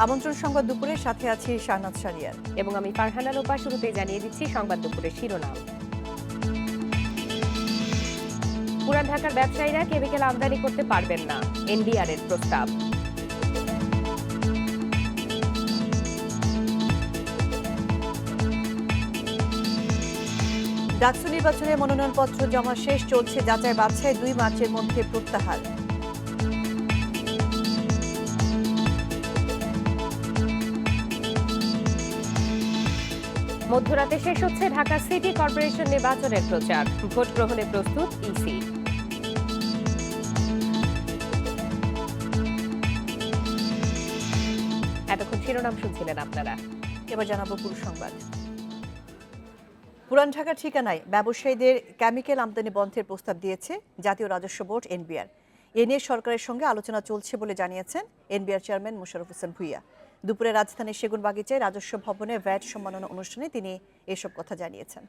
আমন্ত্রণ সংবাদ দুপুরের সাথে আছি শাহনাজ শারিয়ার এবং আমি ফারহানা লোপা। শুরুতেই জানিয়ে দিচ্ছি সংবাদ দুপুরের শিরোনাম। পুরান ঢাকার ব্যবসায়ীরা কেমিক্যাল আমদানি করতে পারবেন না, এনবিআর এর প্রস্তাব। ডাকসু নির্বাচনে মনোনয়নপত্র জমা শেষ, চলছে যাচাই বাছাই, 2 মার্চের মধ্যে প্রত্যাহার। মধ্যরাতে শেষ হচ্ছে ঢাকা সিটি কর্পোরেশন নির্বাচনের প্রচার, ভোট গ্রহণে প্রস্তুত ইসি। এতক্ষণ শিরোনাম শুনছিলেন আপনারা, এবার জানাবো পুরো সংবাদ। পুরান ঢাকার ঠিকানায় ব্যবসায়ীদের কেমিক্যাল আমদানি বন্ধের প্রস্তাব দিয়েছে জাতীয় রাজস্ব বোর্ড এনবিআর। এ নিয়ে সরকারের সঙ্গে আলোচনা চলছে বলে জানিয়েছেন এনবিআর চেয়ারম্যান মোশাররফ হোসেন ভূঁইয়া। দুপুরে রাজধানীর সেগুনবাগিচায় রাজস্ব ভবনে ভ্যাট সম্মাননা অনুষ্ঠানে তিনি এসব কথা জানিয়েছেন।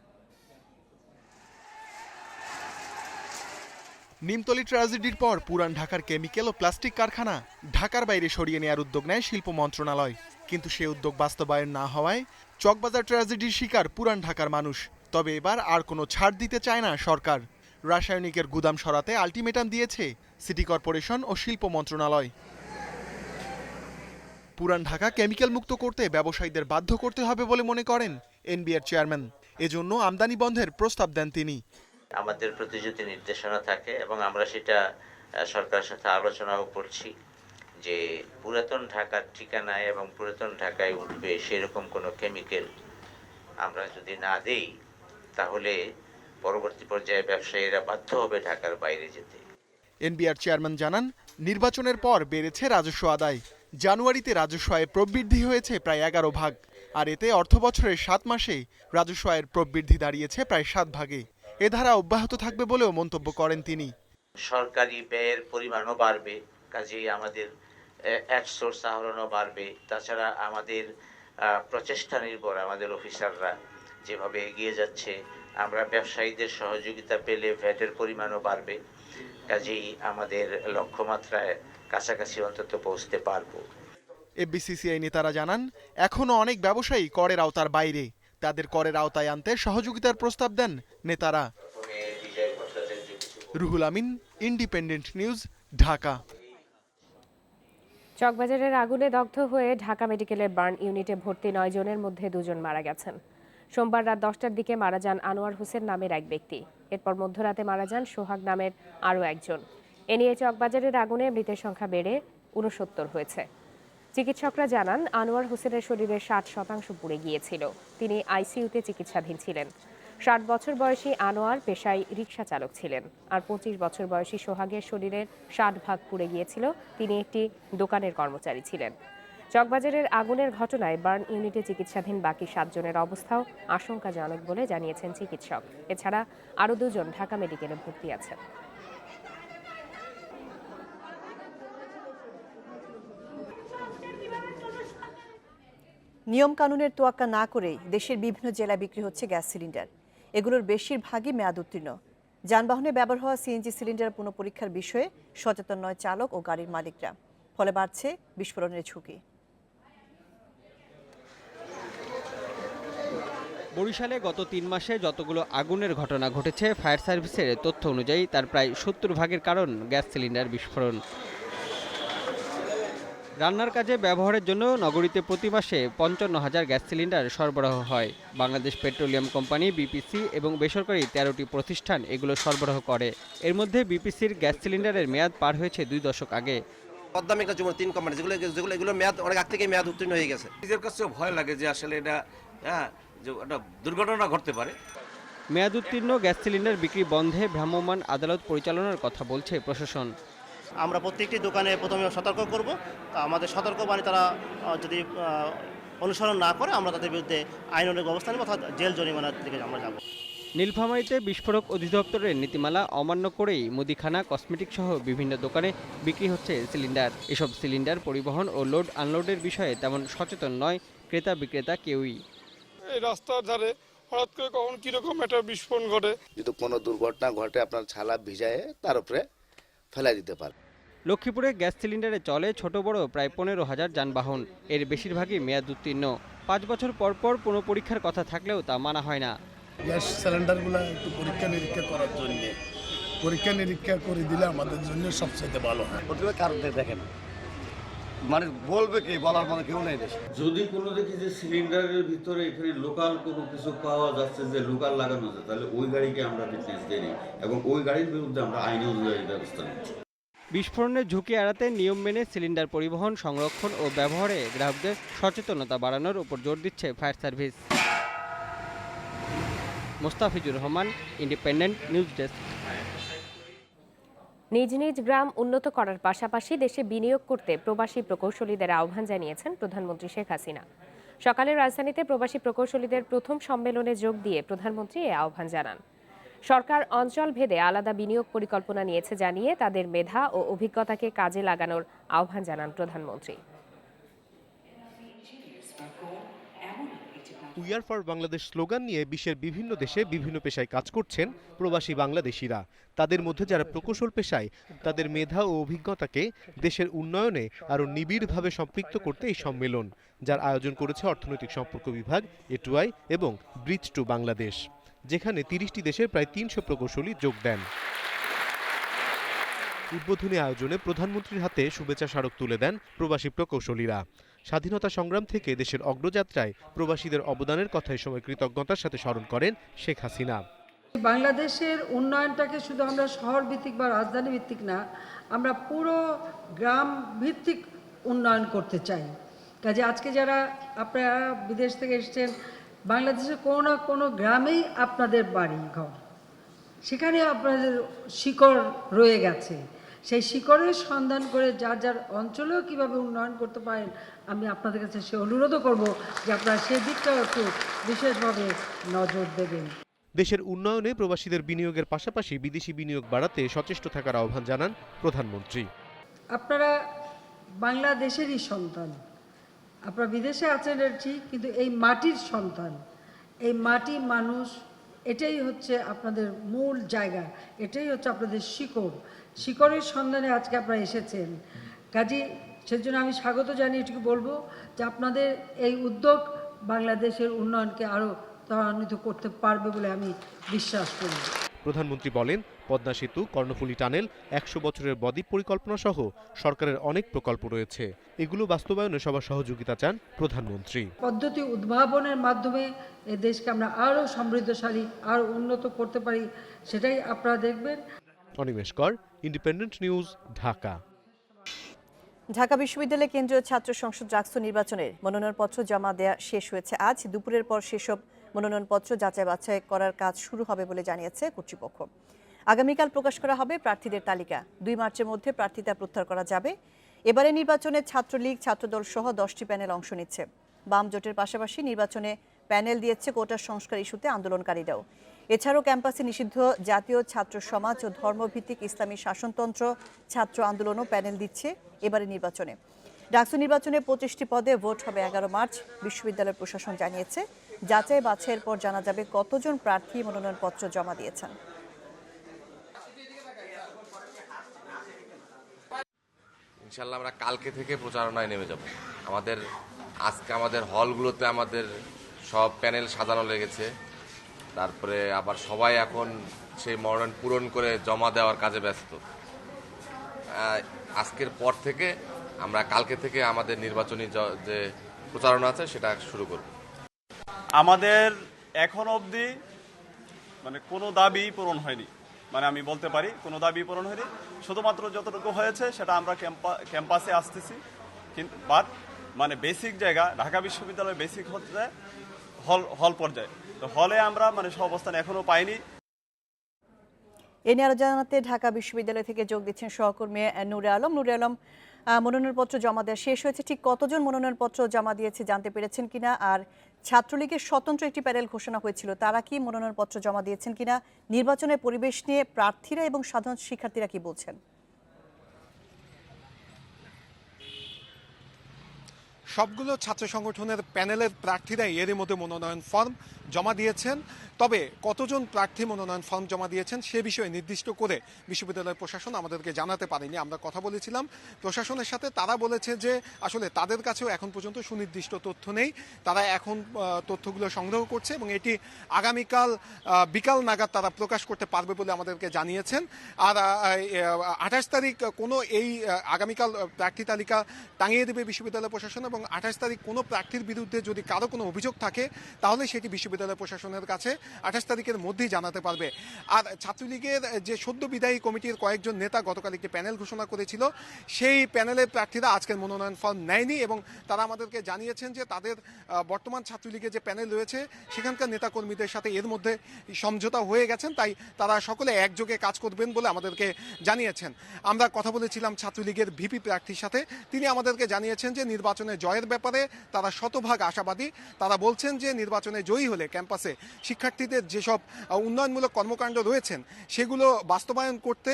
নিমতলী ট্র্যাজেডির পর পুরান ঢাকার কেমিক্যাল ও প্লাস্টিক কারখানা ঢাকার বাইরে সরিয়ে নেওয়ার উদ্যোগ নেয় শিল্প মন্ত্রণালয়, কিন্তু সে উদ্যোগ বাস্তবায়ন না হওয়ায় চকবাজার ট্র্যাজেডির শিকার পুরান ঢাকার মানুষ। তবে এবার আর কোনো ছাড় দিতে চায় না সরকার। রাসায়নিকের গুদাম সরাতে আলটিমেটাম দিয়েছে সিটি কর্পোরেশন ও শিল্প মন্ত্রণালয়। পুরান ঢাকা কেমিক্যাল মুক্ত করতে ব্যবসায়ীদের বাধ্য করতে হবে বলে মনে করেন এনবিআর চেয়ারম্যান। এজন্য আমদানি বন্ধের প্রস্তাব দেন তিনি। আমাদের প্রতি যদি নির্দেশনা থাকে এবং আমরা সেটা সরকারের সাথে আলোচনাও করছি যে পুরাতন ঢাকার ঠিকানায় এবং পুরাতন ঢাকায় উঠবে সেরকম কোনো কেমিক্যাল আমরা যদি না দেই তাহলে পরবর্তী পর্যায়ে ব্যবসায়ীরা বাধ্য হবে ঢাকার বাইরে যেতে। এনবিআর চেয়ারম্যান জানান, নির্বাচনের পর বেড়েছে রাজস্ব আদায়। জানুয়ারিতে রাজস্ব আয়ে প্রবৃদ্ধি হয়েছে প্রায় 11 ভাগ, আর এতে অর্থবছরের 7 মাসে রাজস্ব আয়ের প্রবৃদ্ধি দাঁড়িয়েছে প্রায় 7 ভাগে। এ ধারা অব্যাহত থাকবে বলেও মন্তব্য করেন তিনি। সরকারি ব্যয়ের পরিমাণও বাড়বে, কাজেই আমাদের এক সোর্স আহরণও বাড়বে। তাছাড়া আমাদের প্রচেষ্টা নির্ভর আমাদের অফিসাররা যেভাবে এগিয়ে যাচ্ছে, আমরা ব্যবসায়ীদের সহযোগিতা পেলে ভ্যাটের পরিমাণও বাড়বে, কাজেই আমাদের লক্ষ্যমাত্রায় কাছাকাছি অন্তত পৌঁছতে পারবো। এফবিসিসিআই নেতারা জানান, এখনও অনেক ব্যবসায়ী করের আওতার বাইরে। তাদের করের আওতায় আনতে সহযোগিতার প্রস্তাব দেন নেতারা। Ruhul Amin, independent news, Dhaka. চকবাজারের আগুনে দগ্ধ হয়ে ঢাকা মেডিকেলের বার্ন ইউনিটে ভর্তি 9 জনের মধ্যে 2 জন মারা গেছেন। সোমবার রাত 10টার দিকে মারা যান আনোয়ার হোসেন নামের এক ব্যক্তি। এরপর মধ্যরাতে মারা যান সোহাগ নামের আরও একজন। এ নিয়ে চকবাজারের আগুনে মৃতের সংখ্যা বেড়ে 69 হয়েছে। চিকিৎসকরা জানান, আনোয়ার হোসেনের শরীরের 60% পুড়ে গিয়েছিল। তিনি আইসিইউতে চিকিৎসাধীন ছিলেন। 60 বছর বয়সী আনোয়ার পেশায় রিকশা চালক ছিলেন, আর 25 বছর বয়সী সোহাগের শরীরের 60 ভাগ পুড়ে গিয়েছিল। তিনি একটি দোকানের কর্মচারী ছিলেন। চকবাজারের আগুনের ঘটনায় বার্ন ইউনিটে চিকিৎসাধীন বাকি 7 জনের অবস্থাও আশঙ্কাজনক বলে জানিয়েছেন চিকিৎসক। এছাড়া আরও 2 জন ঢাকা মেডিকেলে ভর্তি আছেন। নিয়ম কানুনের তোয়াক্কা না করেই দেশের বিভিন্ন জেলায় বিক্রি হচ্ছে গ্যাস সিলিন্ডার। এগুলোর বেশিরভাগই মেয়াদ উত্তীর্ণ। যানবাহনে ব্যবহার হওয়া সিএনজি সিলিন্ডার পুনঃপরীক্ষার বিষয়ে সচেতন নয় চালক ও গাড়ির মালিকরা। ফলে বাড়ছে বিস্ফোরণের ঝুঁকি। বরিশালে গত 3 মাসে যতগুলো আগুনের ঘটনা ঘটেছে, ফায়ার সার্ভিসের তথ্য অনুযায়ী তার প্রায় 70 ভাগের কারণ গ্যাস সিলিন্ডার বিস্ফোরণ। রান্নার কাজে ব্যবহারের জন্য নগরীতে প্রতি মাসে 55,000 গ্যাস সিলিন্ডার সরবরাহ হয়। বাংলাদেশ পেট্রোলিয়াম কোম্পানি, বিপিসি এবং বেসরকারি 13টি প্রতিষ্ঠান এগুলো সরবরাহ করে। এর মধ্যে বিপিসির গ্যাস সিলিন্ডারের মেয়াদ পার হয়েছে 2 দশক আগে। পদ্মামিকা যেমন 3 কোম্পানি যেগুলো এগুলো মেয়াদ অনেক আগ থেকে মেয়াদ উত্তীর্ণ হয়ে গেছে। নিজের কাছেও ভয় লাগে যে আসলে এটা যে একটা দুর্ঘটনা ঘটতে পারে। মেয়াদ উত্তীর্ণ গ্যাস সিলিন্ডার বিক্রি বন্ধে ভ্রাম্যমাণ আদালত পরিচালনার কথা বলছে প্রশাসন। আমরা প্রত্যেকটি দোকানে প্রথমে সতর্ক করব। আমাদের সতর্কবাণী তারা যদি অনুসরণ না করে আমরা তাদের বিরুদ্ধে আইনানুগ ব্যবস্থা নেব, অর্থাৎ জেল জরিমানার দিকে আমরা যাব। নীলফামারীতে বিস্ফোরক অধিদপ্তরের নীতিমালা অমান্য করেই মুদিখানা, কসমেটিক সহ বিভিন্ন দোকানে বিক্রি হচ্ছে সিলিন্ডার। এসব সিলিন্ডার পরিবহন ও লোড আনলোডের বিষয়ে তেমন সচেতন নয় ক্রেতা বিক্রেতা কেউই। এই রাস্তার ধারে হঠাৎ করে কখন কিরকম একটা বিস্ফোরণ ঘটে, যদি কোনো দুর্ঘটনা ঘটে আপনার ছালা ভিজায় তার উপরে ফেলাই দিতে পারে। লক্ষ্মীপুরে গ্যাস সিলিন্ডারে চলে ছোট বড় প্রায় 15,000 যানবাহন। এর বেশিরভাগই মেয়াদ উত্তীর্ণ। 5 বছর পর পর পুনঃপরীক্ষার কথা থাকলেও তা মানা হয় না। গ্যাস সিলিন্ডারগুলো একটু পরীক্ষা নিরীক্ষা করার জন্য পরীক্ষা নিরীক্ষা করে দিলে আমাদের জন্য সবচেয়ে ভালো হয়। প্রতিবার কারণ দেখেন মানে বলবে কি, বলার মানে কেউ নেই দেশে। যদি কোনো দেখি যে সিলিন্ডারের ভিতরে এখানে লোকাল কোনো কিছু পাওয়া যাচ্ছে যে লোকাল লাগানো যায়, তাহলে ওই গাড়িকে আমরা ফিটনেস দিই এবং ওই গাড়ির বিরুদ্ধে আমরা আইনি অনুযায়ী ব্যবস্থা নিচ্ছি। বিস্ফোরণের ঝুঁকি এড়াতে নিয়ম মেনে সিলিন্ডার পরিবহন, সংরক্ষণ ও ব্যবহারে গ্রাহকদের সচেতনতা বাড়ানোর উপর জোর দিচ্ছে fire service. Mostafizur Rahman, independent news desk. নিজ নিজ গ্রাম উন্নত করার পাশাপাশি দেশে বিনিয়োগ করতে প্রবাসী প্রকৌশলীদের আহ্বান জানিয়েছেন প্রধানমন্ত্রী শেখ হাসিনা। সকালে রাজধানীতে প্রবাসী প্রকৌশলীদের প্রথম সম্মেলনে যোগ দিয়ে প্রধানমন্ত্রী এই আহ্বান জানান। সরকার অঞ্চল ভেদে আলাদা বিনিয়োগ পরিকল্পনা নিয়েছে জানিয়ে তাদের মেধা ও অভিজ্ঞতাকে কাজে লাগানোর আহ্বান জানান প্রধানমন্ত্রী। We are for Bangladesh slogan নিয়ে বিশ্বের বিভিন্ন দেশে বিভিন্ন পেশায় কাজ করছেন প্রবাসী বাংলাদেশিরা। তাদের মধ্যে যারা প্রকৌশল পেশায়, তাদের মেধা ও অভিজ্ঞতাকে দেশের উন্নয়নে আরও নিবিড়ভাবে সম্পৃক্ত করতে এই সম্মেলন, যার আয়োজন করেছে অর্থনৈতিক সম্পর্ক বিভাগ, এটুআই এবং ব্রিজ টু বাংলাদেশ, যেখানে 30টি দেশের প্রায় 300 প্রকৌশলী যোগ দেন। উদ্বোধনী আয়োজনে প্রধানমন্ত্রীর হাতে শুভেচ্ছা স্মারক তুলে দেন প্রবাসী প্রকৌশলীরা। স্বাধীনতা সংগ্রাম থেকে দেশের অগ্রযাত্রায় প্রবাসীদের অবদানের কথা এই সময় কৃতজ্ঞতার সাথে স্মরণ করেন শেখ হাসিনা। বাংলাদেশের উন্নয়নটাকে শুধু আমরা শহর ভিত্তিক বা রাজধানী ভিত্তিক না, আমরা পুরো গ্রাম ভিত্তিক উন্নয়ন করতে চাই। কাজে আজকে যারা আপনারা বিদেশ থেকে এসেছেন, বাংলাদেশের কোনো না কোনো গ্রামেই আপনাদের বাড়ি ঘর, সেখানে আপনাদের শিকড় রয়ে গেছে। সেই শিকড়ের সন্ধান করে যার যার অঞ্চলেও কীভাবে উন্নয়ন করতে পারেন, আমি আপনাদের কাছে সে অনুরোধও করব যে আপনারা সেদিকটাও একটু বিশেষভাবে নজর দেবেন। দেশের উন্নয়নে প্রবাসীদের বিনিয়োগের পাশাপাশি বিদেশি বিনিয়োগ বাড়াতে সচেষ্ট থাকার আহ্বান জানান প্রধানমন্ত্রী। আপনারা বাংলাদেশেরই সন্তান, আপনারা বিদেশে আছেন ঠিক, কিন্তু এই মাটির সন্তান, এই মাটি মানুষ, এটাই হচ্ছে আপনাদের মূল জায়গা, এটাই হচ্ছে আপনাদের শিকড়। শিকড়ের সন্ধানে আজকে আপনারা এসেছেন। কাজী সেজন্য আমি স্বাগত জানিয়ে এটুকু বলবো যে আপনাদের এই উদ্যোগ বাংলাদেশের উন্নয়নকে আরও ত্বরান্বিত করতে পারবে বলে আমি বিশ্বাস করি। প্রধানমন্ত্রী বলেন, পদ্মা সেতু, কর্ণফুলী টানেল, 100 বছরের বদ্বীপ পরিকল্পনা সহ সরকারের অনেক প্রকল্প রয়েছে। এগুলো বাস্তবায়নে সবার সহযোগিতা চান প্রধানমন্ত্রী। পদ্ধতি উদ্ভাবনের মাধ্যমে এই দেশকে আমরা আরও সমৃদ্ধশালী, আরও উন্নত করতে পারি, সেটাই আপনারা দেখবেন। অনিমেষ কর, ইন্ডিপেন্ডেন্ট নিউজ, ঢাকা। ঢাকা বিশ্ববিদ্যালয় কেন্দ্রীয় ছাত্র সংসদ ডাকসু নির্বাচনের মনোনয়নপত্র জমা দেয়া শেষ হয়েছে আজ। দুপুরের পর সেসব মনোনয়নপত্র যাচাই বাছাই করার কাজ শুরু হবে বলে জানিয়েছে কর্তৃপক্ষ। আগামীকাল প্রকাশ করা হবে প্রার্থীদের তালিকা। 2 মার্চের মধ্যে প্রার্থিতা প্রত্যাহার করা যাবে। এবারে নির্বাচনে ছাত্রলীগ, ছাত্রদল সহ 10টি প্যানেল অংশ নিচ্ছে। বাম জোটের পাশাপাশি নির্বাচনে প্যানেল দিয়েছে কোটা সংস্কার ইস্যুতে আন্দোলনকারীরাও। এছাড়াও ক্যাম্পাসে নিষিদ্ধ জাতীয় ছাত্র সমাজ ও ধর্মভিত্তিক ইসলামী শাসনতন্ত্র ছাত্র আন্দোলনও প্যানেল দিচ্ছে এবারে নির্বাচনে। ডাকসু নির্বাচনে 25টি পদে ভোট হবে 11 মার্চ। বিশ্ববিদ্যালয় প্রশাসন জানিয়েছে, যাচাই বাছাইয়ের পর জানা যাবে কতজন প্রার্থী মনোনয়নপত্র জমা দিয়েছেন। ইনশাল্লাহ আমরা কালকে থেকে প্রচারণায় নেমে যাব। আজকে আমাদের হলগুলোতে আমাদের সব প্যানেল সাজানো লেগেছে। তারপরে আবার সবাই এখন সেই মনোনয়ন পূরণ করে জমা দেওয়ার কাজে ব্যস্ত। আজকের পর থেকে আমরা কালকে থেকে আমাদের নির্বাচনী যে প্রচারণা আছে সেটা শুরু করব। আমাদের এখন অবধি কোনো দাবি পূরণ হয়নি, আমি বলতে পারি কোনো দাবি পূরণ হয়নি। শুধুমাত্র যতটুকু হয়েছে সেটা আমরা ক্যাম্পাসে আসতেছি, কিন্তু বেসিক জায়গা ঢাকা বিশ্ববিদ্যালয়ের বেসিক হচ্ছে হল পর্যায়ে। তো হলে আমরা সব অবস্থান এখনো পাইনি। এ নিয়ে আরো জানাতে ঢাকা বিশ্ববিদ্যালয় থেকে যোগ দিচ্ছেন সহকর্মী নূরে আলম। নূরে আলম, মনোনয়নপত্র জমা দেওয়া শেষ হয়েছে, ঠিক কতজন মনোনয়নপত্র জমা দিয়েছে জানতে পেরেছেন কিনা? আর ছাত্রলীগের স্বতন্ত্র একটি প্যানেল ঘোষণা হয়েছিল, তারা কি মনোনয়নপত্র জমা দিয়েছেন কিনা? নির্বাচনের পরিবেশ নিয়ে প্রার্থীরা এবং সাধারণ শিক্ষার্থীরা কি বলছেন? সবগুলো ছাত্র সংগঠনের প্যানেলের প্রার্থীরাই এরই মধ্যে মনোনয়ন ফর্ম জমা দিয়েছেন। তবে কতজন প্রার্থী মনোনয়ন ফর্ম জমা দিয়েছেন সে বিষয়ে নির্দিষ্ট করে বিশ্ববিদ্যালয় প্রশাসন আমাদেরকে জানাতে পারেনি। আমরা কথা বলেছিলাম প্রশাসনের সাথে, তারা বলেছে যে আসলে তাদের কাছেও এখন পর্যন্ত সুনির্দিষ্ট তথ্য নেই। তারা এখন তথ্যগুলো সংগ্রহ করছে এবং এটি আগামীকাল বিকাল নাগাদ তারা প্রকাশ করতে পারবে বলে আমাদেরকে জানিয়েছেন। আর 28 তারিখ কোনো এই আগামীকাল প্রার্থী তালিকা টাঙিয়ে দেবে বিশ্ববিদ্যালয় প্রশাসন এবং 28 তারিখ কোনো প্রার্থীর বিরুদ্ধে যদি কারো কোনো অভিযোগ থাকে তাহলে সেটি বিশ্ববিদ্যালয় প্রশাসনের কাছে 28 তারিখের মধ্যেই জানাতে পারবে। আর ছাত্রলীগের যে সদ্য বিদায়ী কমিটির কয়েকজন নেতা গতকাল একটি প্যানেল ঘোষণা করেছিল, সেই প্যানেলের প্রার্থীরা আজকের মনোনয়ন ফর্ম নেয়নি এবং তারা আমাদেরকে জানিয়েছেন যে তাদের বর্তমান ছাত্রলীগের যে প্যানেল রয়েছে সেখানকার নেতাকর্মীদের সাথে এর মধ্যে সমঝোতা হয়ে গেছেন, তাই তারা সকলে একযোগে কাজ করবেন বলে আমাদেরকে জানিয়েছেন। আমরা কথা বলেছিলাম ছাত্রলীগের ভিপি প্রার্থীর সাথে, তিনি আমাদেরকে জানিয়েছেন যে নির্বাচনে জয়ের ব্যাপারে তারা শতভাগ আশাবাদী। তারা বলছেন যে নির্বাচনে জয়ী হলে ক্যাম্পাসে শিক্ষার্থীদের যেসব উন্নয়নমূলক কর্মকাণ্ড রয়েছেন সেগুলো বাস্তবায়ন করতে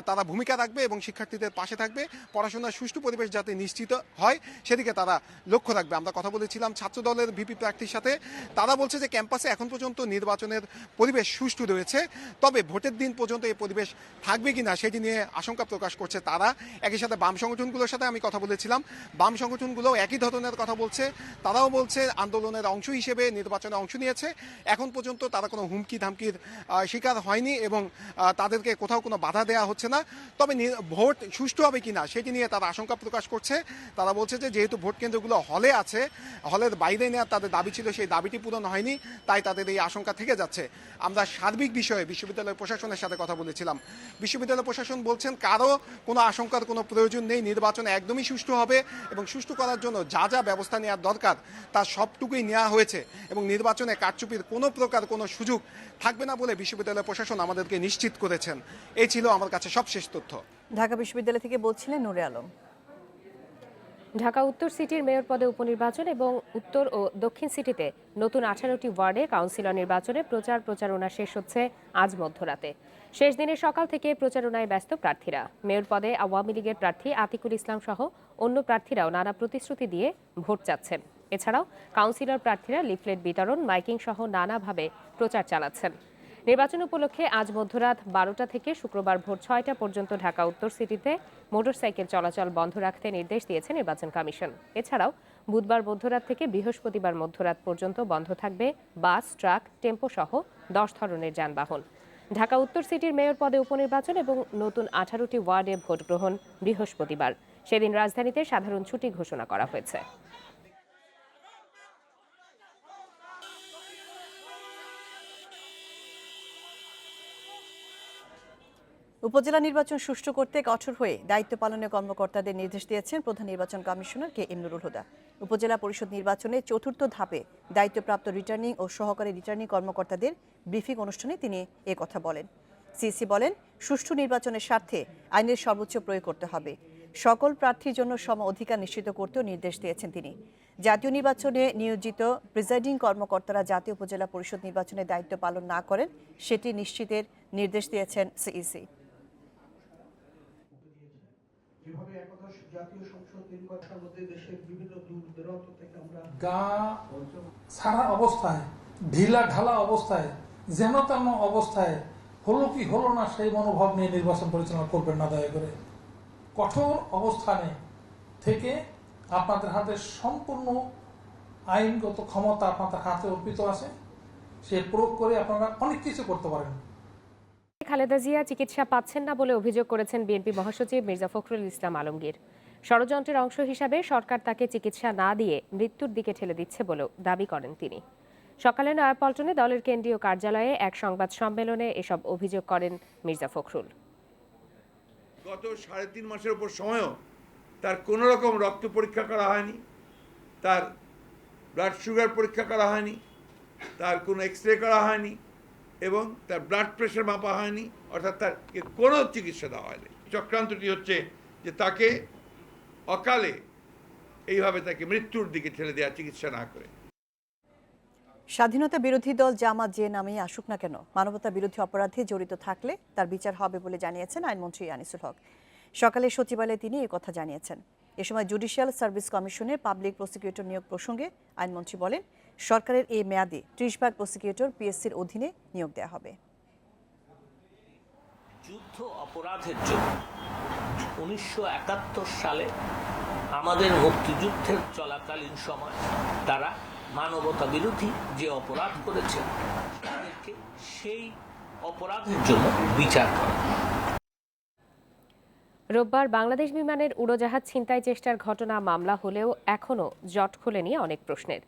তারা ভূমিকা রাখবে এবং শিক্ষার্থীদের পাশে থাকবে। পড়াশোনার সুষ্ঠু পরিবেশ যাতে নিশ্চিত হয় সেদিকে তারা লক্ষ্য রাখবে। আমরা কথা বলেছিলাম ছাত্রদলের ভিপি প্রার্থীর সাথে, তারা বলছে যে ক্যাম্পাসে এখন পর্যন্ত নির্বাচনের পরিবেশ সুষ্ঠু রয়েছে, তবে ভোটের দিন পর্যন্ত এই পরিবেশ থাকবে কিনা সেটি নিয়ে আশঙ্কা প্রকাশ করছে তারা। একই সাথে বাম সংগঠনগুলোর সাথে আমি কথা বলেছিলাম, বাম সংগঠনগুলো একই ধরনের কথা বলছে। তারাও বলছে আন্দোলনের অংশ হিসেবে নির্বাচনে অংশ নিয়েছে, এখন পর্যন্ত তারা কোনো হুমকি ধামকির শিকার হয়নি এবং তাদেরকে কোথাও কোনো বাধা দেওয়া হচ্ছে না। তবে ভোট সুষ্ঠু হবে কিনা সেটি নিয়ে তারা আশঙ্কা প্রকাশ করছে। তারা বলছে যে যেহেতু ভোট কেন্দ্রগুলো হলে আছে, হলের বাইরে নেওয়ার তাদের দাবি ছিল, সেই দাবিটি পূরণ হয়নি, তাই তাদের এই আশঙ্কা থেকে যাচ্ছে। আমরা সার্বিক বিষয়ে বিশ্ববিদ্যালয় প্রশাসনের সাথে কথা বলেছিলাম। বিশ্ববিদ্যালয় প্রশাসন বলছেন কারো কোনো আশঙ্কার কোনো প্রয়োজন নেই, নির্বাচন একদমই সুষ্ঠু হবে এবং সুষ্ঠু করার জন্য যা যা ব্যবস্থা নেওয়ার দরকার তার সবটুকুই নেওয়া হয়েছে এবং নির্বাচনে কারচুপির কোনো প্রকার কোনো সুযোগ থাকবে না বলে বিশ্ববিদ্যালয় প্রশাসন আমাদেরকে নিশ্চিত করেছেন। এই ছিল আমার কাছে সবশেষ তথ্য। ঢাকা বিশ্ববিদ্যালয় থেকে বলছিলেন নূরে আলম। ঢাকা উত্তর সিটির মেয়র পদে উপনির্বাচন এবং উত্তর ও দক্ষিণ সিটিতে নতুন 18টি ওয়ার্ডে কাউন্সিলর নির্বাচনে প্রচারণা শেষ হচ্ছে আজ মধ্যরাতে। শেষ দিনের সকাল থেকে প্রচারণায় ব্যস্ত প্রার্থীরা। মেয়র পদে আওয়ামী লীগের প্রার্থী আতিকুল ইসলাম সহ অন্য প্রার্থীরাও নানা প্রতিশ্রুতি দিয়ে ভোট চাচ্ছেন। এছাড়াও কাউন্সিলর প্রার্থীরা লিফলেট বিতরণ, মাইকিং সহ নানাভাবে প্রচার চালাচ্ছেন। নির্বাচন উপলক্ষে আজ মধ্যরাত 12টা থেকে শুক্রবার ভোর 6টা পর্যন্ত ঢাকা উত্তর সিটিতে মোটরসাইকেল চলাচল বন্ধ রাখতে নির্দেশ দিয়েছে নির্বাচন কমিশন। এছাড়াও বুধবার মধ্যরাত থেকে বৃহস্পতিবার মধ্যরাত পর্যন্ত বন্ধ থাকবে বাস, ট্রাক, টেম্পো সহ 10 ধরনের যানবাহন। ঢাকা উত্তর সিটির মেয়র পদে উপনির্বাচন এবং নতুন 18টি ওয়ার্ডে ভোট গ্রহণ বৃহস্পতিবার। সেদিন রাজধানীতে সাধারণ ছুটি ঘোষণা করা হয়েছে। উপজেলা নির্বাচন সুষ্ঠু করতে কঠোর হয়ে দায়িত্ব পালনের কর্মকর্তাদের নির্দেশ দিয়েছেন প্রধান নির্বাচন commissioner K M Nurul Huda. উপজেলা পরিষদ নির্বাচনে চতুর্থ ধাপে দায়িত্বপ্রাপ্ত রিটার্নিং ও সহকারী রিটার্নিং কর্মকর্তাদের ব্রিফিং অনুষ্ঠানে তিনি কথা বলেন। সিসি বলেন, সুষ্ঠু নির্বাচনের স্বার্থে আইনের সর্বোচ্চ প্রয়োগ করতে হবে। সকল প্রার্থীর জন্য সম অধিকার নিশ্চিত করতেও নির্দেশ দিয়েছেন তিনি। জাতীয় নির্বাচনে নিয়োজিত প্রিজাইডিং কর্মকর্তারা জাতীয় উপজেলা পরিষদ নির্বাচনে দায়িত্ব পালন না করেন সেটি নিশ্চিতের নির্দেশ দিয়েছেন সিইসি। যেভাবে একাদশ জাতীয় সংসদ নির্বাচনের মধ্যে দেশের বিভিন্ন দূর দূরান্ত থেকে আমরা গা সারা অবস্থায়, ঢিলা ঢালা অবস্থায়, যেন তেন অবস্থায় হলো কি হলো না সেই মনোভাব নিয়ে নির্বাচন পরিচালনা করবেন না। দয়া করে কঠোর অবস্থানে থেকে আপনাদের হাতে সম্পূর্ণ আইনগত ক্ষমতা আপনাদের হাতে অর্পিত আছে, সে প্রয়োগ করে আপনারা অনেক কিছু করতে পারেন। খালেদা জিয়া চিকিৎসা পাচ্ছেন না বলে অভিযোগ করেছেন বিএনপি মহাসচিব মির্জা ফখরুল ইসলাম আলমগীর। ষড়যন্ত্রের অংশ হিসাবে সরকার তাকে চিকিৎসা না দিয়ে মৃত্যুর দিকে ঠেলে দিচ্ছে বলেও দাবি করেন তিনি। সকালে নয়াপল্টনে দলের কেন্দ্রীয় কার্যালয়ে এক সংবাদ সম্মেলনে এসব অভিযোগ করেন মির্জা ফখরুল। গত 3.5 মাসের উপর সময়ও তার কোনো রকম রক্ত পরীক্ষা করা হয়নি, তার ব্লাড সুগার পরীক্ষা করা হয়নি, তার কোনো এক্সরে করা হয়নি এবং তার ব্লাড প্রেশার মাপা হয়নি, অর্থাৎ তার কোনো চিকিৎসা দেওয়া হয়নি। চক্রান্তটি হচ্ছে যে তাকে অকালে এইভাবে তাকে মৃত্যুর দিকে ঠেলে দেওয়া চিকিৎসা না করে। স্বাধীনতা বিরোধী দল জামাত যে নামেই আসুক না কেন, মানবতা বিরোধী অপরাধে জড়িত থাকলে তার বিচার হবে বলে জানিয়েছেন আইনমন্ত্রী আনিসুল হক। সকালে সচিবালয়ে তিনি কথা জানিয়েছেন। এ সময় জুডিশিয়াল সার্ভিস কমিশনের পাবলিক প্রসিকিউটর নিয়োগ প্রসঙ্গে আইনমন্ত্রী বলেন, সরকারের এই মেয়াদে 30 ভাগ প্রসিকিউটর পিএসসির অধীনে নিয়োগ দেওয়া হবে। যুদ্ধ অপরাধের জন্য 1971 সালে আমাদের মুক্তিযুদ্ধের চলাকালীন সময় তারা মানবতা বিরোধী যে অপরাধ করেছেন তাদেরকে সেই অপরাধের জন্য বিচার করা। রোববার বাংলাদেশ বিমানের উড়োজাহাজ ছিনতাই চেষ্টার ঘটনা মামলা হলেও এখনও জট খোলেনি অনেক প্রশ্নের।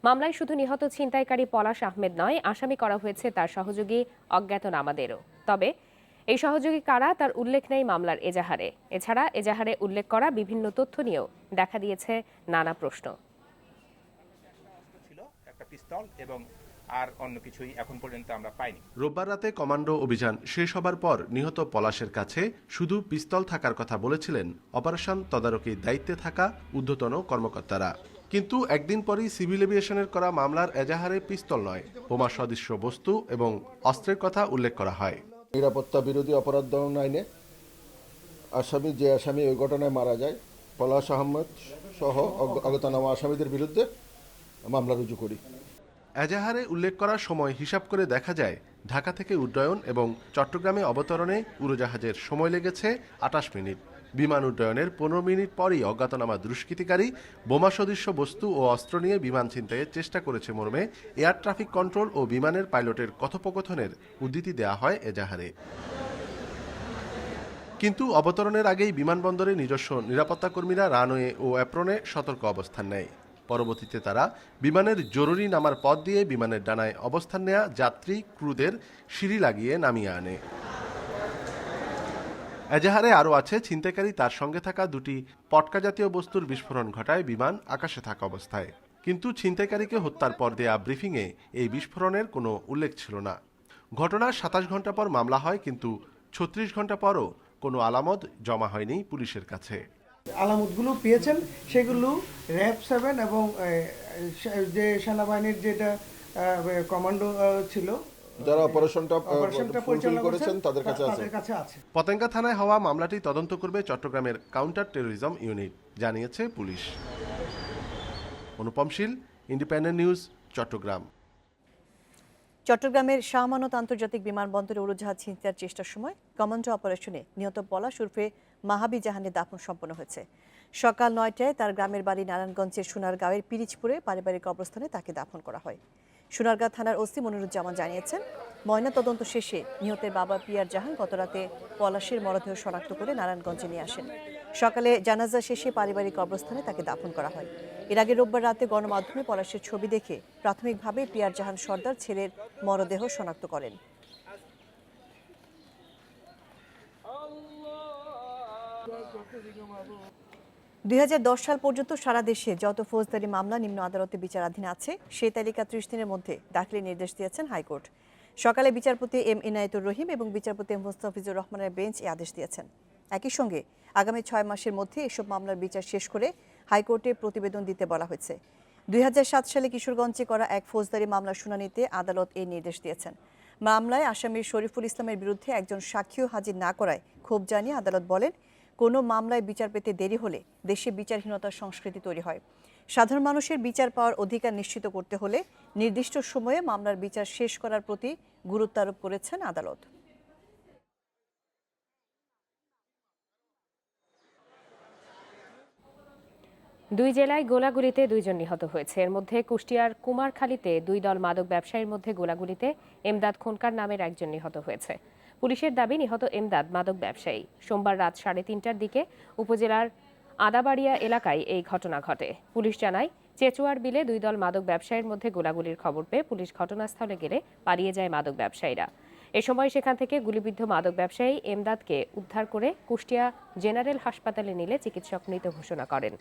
মামলায় শুধু নিহত ছিনতাইকারী পলাশ আহমেদ নয়, আসামি করা হয়েছে তার সহযোগী অজ্ঞাতনামাদেরও। তবে এই সহযোগী কারা তার উল্লেখ নেই মামলার এজাহারে। এছাড়া এজাহারে উল্লেখ করা বিভিন্ন তথ্য নিয়েও দেখা দিয়েছে নানা প্রশ্ন। একটা পিস্তল এবং আর অন্য কিছুই এখন পর্যন্ত আমরা পাইনি। রোববার রাতে কমান্ডো অভিযান শেষ হবার পর নিহত পলাশের কাছে শুধু পিস্তল থাকার কথা বলেছিলেন অপারেশন তদারকির দায়িত্বে থাকা ঊর্ধ্বতন কর্মকর্তারা। কিন্তু একদিন পরই সিভিল এভিয়েশনের করা মামলার এজাহারে পিস্তল নয়, বোমা সদৃশ্য বস্তু এবং অস্ত্রের কথা উল্লেখ করা হয়। নিরাপত্তা বিরোধী অপরাধ দমন আইনে যে আসামি ওই ঘটনায় মারা যায়, পলাশ আহমেদ সহ অজ্ঞাতনামা আসামিদের বিরুদ্ধে মামলা রুজু করি। এজাহারে উল্লেখ করার সময় হিসাব করে দেখা যায় ঢাকা থেকে উড্ডয়ন এবং চট্টগ্রামে অবতরণে উড়োজাহাজের সময় লেগেছে 28 মিনিট। বিমান উড্ডয়নের 15 মিনিট পরই অজ্ঞাতনামা দুষ্কৃতিকারী বোমা সদৃশ্য বস্তু ও অস্ত্র নিয়ে বিমান ছিনতাইয়ের চেষ্টা করেছে মর্মে এয়ার ট্রাফিক কন্ট্রোল ও বিমানের পাইলটের কথোপকথনের উদ্ধৃতি দেওয়া হয় এজাহারে। কিন্তু অবতরণের আগেই বিমানবন্দরে নিজস্ব নিরাপত্তা কর্মীরা রানওয়ে ও অ্যাপ্রনে সতর্ক অবস্থান নেয়। পরবর্তীতে তারা বিমানের জরুরি নামার পথ দিয়ে বিমানের ডানায় অবস্থান নেয়া যাত্রী ক্রুদের সিঁড়ি লাগিয়ে নামিয়ে আনে। এজাহারে আরও আছে ছিনতাইকারী তার সঙ্গে থাকা দুটি পটকা জাতীয় বস্তুর বিস্ফোরণ ঘটায় বিমান আকাশে থাকা অবস্থায়। কিন্তু ছিনতাইকারীকে হত্যার পর দেয়া ব্রিফিংয়ে এই বিস্ফোরণের কোনো উল্লেখ ছিল না। ঘটনার 27 ঘন্টা পর মামলা হয়, কিন্তু 36 ঘন্টা পরও কোনো আলামত জমা হয়নি পুলিশের কাছে। আলামতগুলো পেয়েছেন সেগুলো র্যাব 7 এবং যে সেনাবাহিনীর যেটা কমান্ডো ছিল যারা অপারেশনটা পরিচালনা করেছেন তাদের কাছে আছে। পতেঙ্গা থানায় হওয়া মামলাটি তদন্ত করবে চট্টগ্রামের কাউন্টার টেরোরিজম ইউনিট, জানিয়েছে পুলিশ। অনুপম শীল, ইন্ডিপেন্ডেন্ট নিউজ, চট্টগ্রাম। চট্টগ্রামের শাহ আমানত আন্তর্জাতিক বিমানবন্দরে উড়োজাহাজ ছিনতাইয়ের চেষ্টার সময় কমান্ডো অপারেশনে নিহত পলাশ উর্ফে মাহাবি জাহানের দাফন সম্পন্ন হয়েছে। সকাল 9টায় তার গ্রামের বাড়ি নারায়ণগঞ্জের সোনারগাঁওয়ের পিরিচপুরে পারিবারিক কবরস্থানে তাকে দাফন করা হয়। সোনারগাঁ থানার ওসি মনিরুজ্জামান জানিয়েছেন, ময়না তদন্ত শেষে নিহতের বাবা পিয়ার জাহান গতরাতে পলাশের মরদেহ শনাক্ত করে নারায়ণগঞ্জে নিয়ে আসেন। সকালে জানাজা শেষে পারিবারিক কবরস্থানে তাকে দাফন করা হয়। এর আগে রোববার রাতে গণমাধ্যমে পলাশের ছবি দেখে প্রাথমিকভাবে পিয়ার জাহান সর্দার ছেলের মরদেহ শনাক্ত করেন। 2010 সাল পর্যন্ত সারা দেশে যত ফৌজদারি মামলা নিম্ন আদালতে বিচারাধীন আছে সেই তালিকা 30 দিনের মধ্যে দাখিলের নির্দেশ দিয়েছেন হাইকোর্ট। সকালে বিচারপতি এম ইনায়েতুর রহিম এবং বিচারপতি এম মোস্তাফিজুর রহমানের বেঞ্চ এই আদেশ দিয়েছেন। একই সঙ্গে আগামী 6 মাসের মধ্যে এসব মামলার বিচার শেষ করে হাইকোর্টে প্রতিবেদন দিতে বলা হয়েছে। 2007 সালে কিশোরগঞ্জে করা এক ফৌজদারি মামলার শুনানিতে আদালত এই নির্দেশ দিয়েছেন। মামলায় আসামির শরীফুল ইসলামের বিরুদ্ধে একজন সাক্ষীও হাজির না করায় ক্ষোভ জানিয়ে আদালত বলেন, কোনো মামলায় বিচার পেতে দেরি হলে দেশে বিচারহীনতার সংস্কৃতি তৈরি হয়। সাধারণ মানুষের বিচার পাওয়ার অধিকার নিশ্চিত করতে হলে নির্দিষ্ট সময়ে মামলার বিচার শেষ করার প্রতি গুরুত্ব আরোপ করেছেন আদালত। দুই জেলায় গোলাগুলিতে 2 জন নিহত হয়েছে। এর মধ্যে কুষ্টিয়ার কুমারখালীতে 2 দল মাদক ব্যবসায়ীর মধ্যে গোলাগুলিতে এমদাদ খোনকার নামের একজন নিহত হয়েছে। পুলিশের দাবি, নিহত এমদাদ মাদক ব্যবসায়ী। সোমবার রাত 3:30টার দিকে উপজেলার আদাবাড়িয়া এলাকায় এই ঘটনা ঘটে। পুলিশ জানায়, চেচুয়ার বিলে 2 দল মাদক ব্যবসায়ীর মধ্যে গোলাগুলির খবর পেয়ে পুলিশ ঘটনাস্থলে গেলে পালিয়ে যায় মাদক ব্যবসায়ীরা। এ সময় সেখান থেকে গুলিবিদ্ধ মাদক ব্যবসায়ী এমদাদকে উদ্ধার করে কুষ্টিয়া জেনারেল হাসপাতালে নিলে চিকিৎসক মৃত ঘোষণা করেন।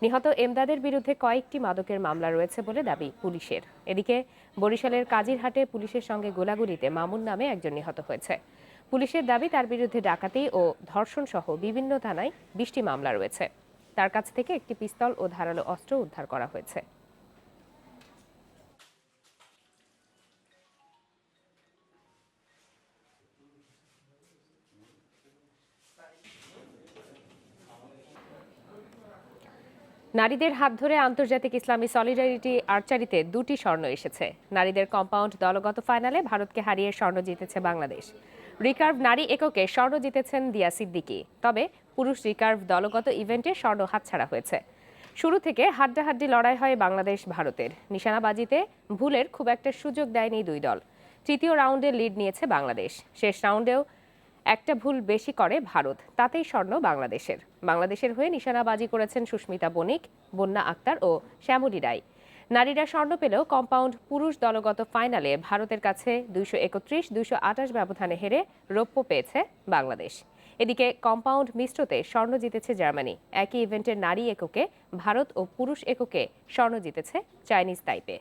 নিহত এমদাদের বিরুদ্ধে কয়েকটি মাদকের মামলা রয়েছে বলে দাবি পুলিশের। এদিকে বরিশালের কাজিরহাটে পুলিশের সঙ্গে গোলাগুলিতে মামুন নামে একজন নিহত হয়েছে। পুলিশের দাবি, তার বিরুদ্ধে ডাকাতি ও ধর্ষণ সহ বিভিন্ন থানায় 20টি মামলা রয়েছে। তার কাছ থেকে একটি পিস্তল ও ধারালো অস্ত্র উদ্ধার করা হয়েছে। নারীদের হাত ধরে আন্তর্জাতিক ইসলামী সলিডারিটি আর্চারিতে 2টি স্বর্ণ এসেছে। নারীদের কম্পাউন্ড দলগত ফাইনালে ভারতকে হারিয়ে স্বর্ণ জিতেছে বাংলাদেশ। রিকার্ভ নারী এককে স্বর্ণ জিতেছেন দিয়া সিদ্দিকী। তবে পুরুষ রিকার্ভ দলগত ইভেন্টে স্বর্ণ হাতছাড়া হয়েছে। শুরু থেকে হাড্ডাহাড্ডি লড়াই হয় বাংলাদেশ ভারতের। নিশানাবাজিতে ভুলের খুব একটা সুযোগ দেয়নি দুই দল। তৃতীয় রাউন্ডে লিড নিয়েছে বাংলাদেশ। শেষ রাউন্ডেও একটা ভুল বেশি করে ভারত, তাতেই স্বর্ণ বাংলাদেশের। বাংলাদেশের হয়ে নিশানাবাজি করেছেন সুস্মিতা বণিক, বন্যা আক্তার ও শ্যামলী রায়। নারীরা স্বর্ণ পেলেও কম্পাউন্ড পুরুষ দলগত ফাইনালে ভারতের কাছে 231-228 ব্যবধানে হেরে রৌপ্য পেয়েছে বাংলাদেশ। এদিকে কম্পাউন্ড মিশ্রতে স্বর্ণ জিতেছে জার্মানি। একই ইভেন্টের নারী এককে ভারত ও পুরুষ এককে স্বর্ণ জিতেছে চাইনিজ তাইপে।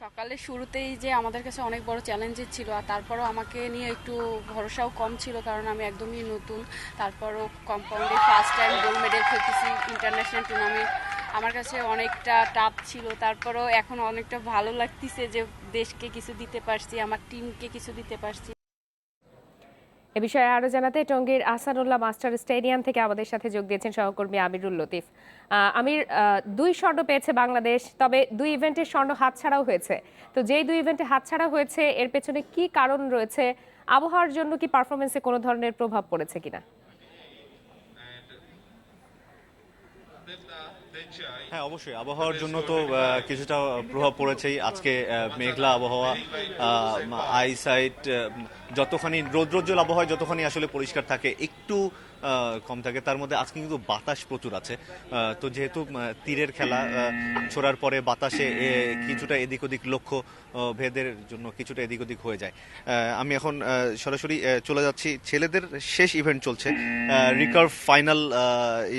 সকালের শুরুতেই যে আমাদের কাছে অনেক বড় চ্যালেঞ্জের ছিল, আর তারপরও আমাকে নিয়ে একটু ভরসাও কম ছিল, কারণ আমি একদমই নতুন। তারপরও কম্পাউন্ডে ফার্স্ট টাইম গোল্ড মেডেল খেলতেছি ইন্টারন্যাশনাল টুর্নামেন্ট, আমার কাছে অনেকটা টাফ ছিল। তারপরও এখন অনেকটা ভালো লাগতেছে যে দেশকে কিছু দিতে পারছি, আমার টিমকে কিছু দিতে পারছি। এ বিষয়ে আরো জানাতে টঙ্গীর আহসানুল্লাহ মাস্টার স্টেডিয়াম থেকে আমাদের সাথে যোগ দিয়েছেন সহকর্মী আমিরুল লতিফ। আমির, 2 স্বর্ণ পেয়েছে বাংলাদেশ, তবে 2 ইভেন্টের স্বর্ণ হাতছাড়াও হয়েছে। তো যেই 2 ইভেন্টে হাতছাড়া হয়েছে এর পেছনে কি কারণ রয়েছে? আবহাওয়ার জন্য কি পারফরমেন্সে কোনো ধরনের প্রভাব পড়েছে কিনা? হ্যাঁ, অবশ্যই আবহাওয়ার জন্য তো কিছুটা প্রভাব পড়েছেই। আজকে মেঘলা আবহাওয়া, আইসাইট যতখানি রৌদ্রোজ্জ্বল আবহাওয়া যতখানি আসলে পরিষ্কার থাকে, একটু কম থাকে। তার মধ্যে আজকে কিন্তু বাতাস প্রচুর আছে। তো যেহেতু তীরের খেলা, ছোড়ার পরে বাতাসে কিছুটা এদিক ওদিক লক্ষ্য ভেদের জন্য কিছুটা এদিক ওদিক হয়ে যায়। আমি এখন সরাসরি চলে যাচ্ছি, ছেলেদের শেষ ইভেন্ট চলছে, রিকার্ভ ফাইনাল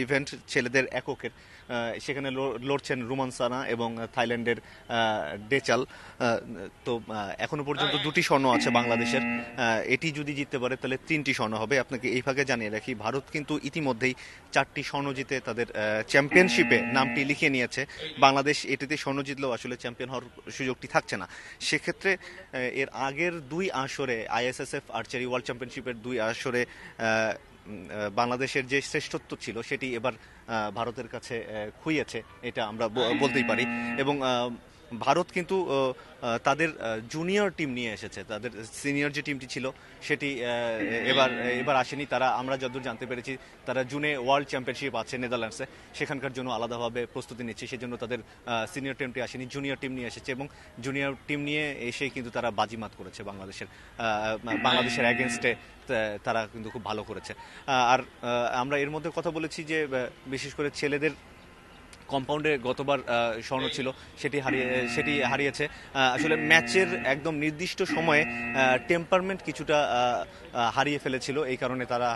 ইভেন্ট ছেলেদের এককের। সেখানে লড়ছেন রুমান সানা এবং থাইল্যান্ডের ডেচাল। তো এখনো পর্যন্ত 2টি স্বর্ণ আছে বাংলাদেশের। এটি যদি জিততে পারে তাহলে 3টি স্বর্ণ হবে। আপনাকে এই ভাগে জানিয়ে রাখি, ভারত কিন্তু ইতিমধ্যেই 4টি স্বর্ণ জিতে তাদের চ্যাম্পিয়নশিপে নামটি লিখিয়ে নিয়েছে। বাংলাদেশ এটিতে স্বর্ণ জিতলেও আসলে চ্যাম্পিয়ন হওয়ার সুযোগটি থাকছে না। সেক্ষেত্রে এর আগের 2 আসরে আইএসএসএফ আর্চারি ওয়ার্ল্ড চ্যাম্পিয়নশিপের 2 আসরে বাংলাদেশের যে শ্রেষ্ঠত্ব ছিল সেটি এবার ভারতের কাছে খুইয়েছে, এটা আমরা বলতেই পারি। এবং ভারত কিন্তু তাদের জুনিয়র টিম নিয়ে এসেছে, তাদের সিনিয়র যে টিমটি ছিল সেটি এবার আসেনি। তারা, আমরা যতদূর জানতে পেরেছি, তারা জুনে ওয়ার্ল্ড চ্যাম্পিয়নশিপ আছে নেদারল্যান্ডসে, সেখানকার জন্য আলাদাভাবে প্রস্তুতি নিচ্ছে। সেজন্য তাদের সিনিয়র টিমটি আসেনি, জুনিয়র টিম নিয়ে এসেছে এবং জুনিয়র টিম নিয়ে এসেই কিন্তু তারা বাজিমাত করেছে বাংলাদেশের অ্যাগেনস্টে। তারা কিন্তু খুব ভালো করেছে। আর আমরা এর মধ্যে কথা বলেছি যে বিশেষ করে ছেলেদের কম্পাউন্ডে গতবার স্বর্ণ ছিল, সেটি হারিয়েছে। আসলে ম্যাচের একদম নির্দিষ্ট সময়ে টেম্পারমেন্ট কিছুটা হারিয়ে ফেলেছিল, এই কারণে তারা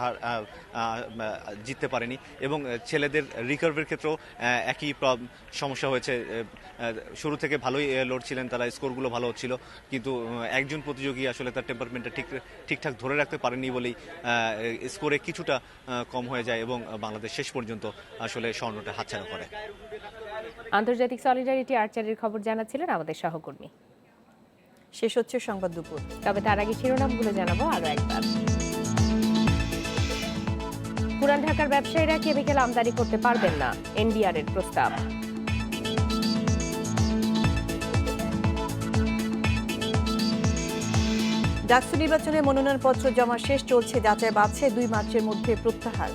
জিততে পারেনি। এবং ছেলেদের রিকার্ভের ক্ষেত্রেও একই সমস্যা হয়েছে। শুরু থেকে ভালোই লড়ছিলেন তারা, স্কোরগুলো ভালো হচ্ছিল, কিন্তু একজন প্রতিযোগী আসলে তার টেম্পারমেন্টটা ঠিকঠাক ধরে রাখতে পারেনি বলেই স্কোরে কিছুটা কম হয়ে যায় এবং বাংলাদেশ শেষ পর্যন্ত আসলে স্বর্ণটা হাতছাড়া করে। আন্তর্জাতিক সলিডারিটি আর্চারির খবর জানাচ্ছিলেন আমাদের সহকর্মী। শেষ হচ্ছে সংবাদ দুপুর, তবে তার আগে শিরোনামগুলো জানাবো আরো একবার। পুরান ঢাকার ব্যবসায়ীরা কেমিক্যাল আমদানি করতে পারবেন না, এনবিআর এর প্রস্তাব। ডাকসু নির্বাচনে মনোনয়নপত্র জমা শেষ, চলছে যাচাই বাছাই, 2 মার্চের মধ্যে প্রত্যাহার।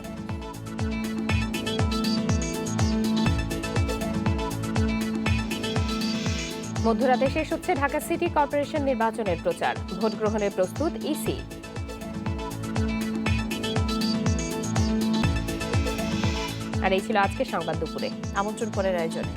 মধ্যরাতে শেষ হচ্ছে ঢাকা সিটি কর্পোরেশন নির্বাচনের প্রচার, ভোট গ্রহণে প্রস্তুত ইসি। আর এই ছিল আজকের সংবাদ দুপুরে। আমন্ত্রণ পরের আয়োজনে।